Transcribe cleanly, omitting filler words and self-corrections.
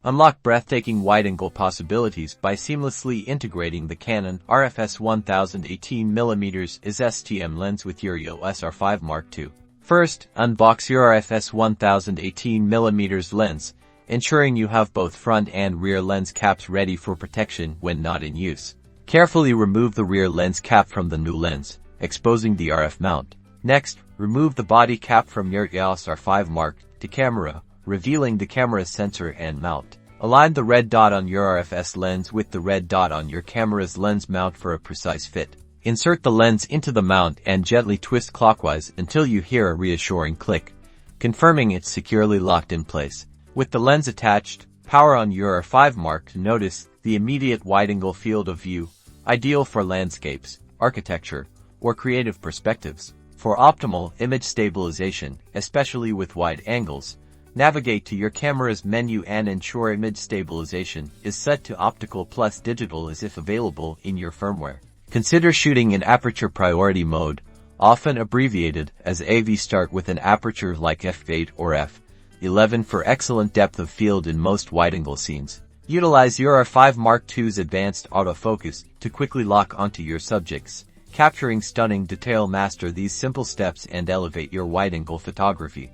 Unlock breathtaking wide-angle possibilities by seamlessly integrating the Canon Rf-s 1018mm Is Stm lens with your Eos R5 Mark II. First, unbox your Rf-s 1018mm lens, ensuring you have both front and rear lens caps ready for protection when not in use. Carefully remove the rear lens cap from the new lens, exposing the RF mount. Next, remove the body cap from your Eos R5 Mark II camera, revealing the camera's sensor and mount. Align the red dot on your RF-s lens with the red dot on your camera's lens mount for a precise fit. Insert the lens into the mount and gently twist clockwise until you hear a reassuring click, confirming it's securely locked in place. With the lens attached, power on your R5 Mark. Notice the immediate wide-angle field of view, ideal for landscapes, architecture, or creative perspectives. For optimal image stabilization, especially with wide angles, navigate to your camera's menu and ensure image stabilization is set to optical plus digital as if available in your firmware. Consider shooting in Aperture priority mode, often abbreviated as AV. Start with an aperture like f8 or f11 for excellent depth of field in most wide-angle scenes. Utilize your R5 Mark II's advanced autofocus to quickly lock onto your subjects, capturing stunning detail. Master these simple steps and elevate your wide-angle photography.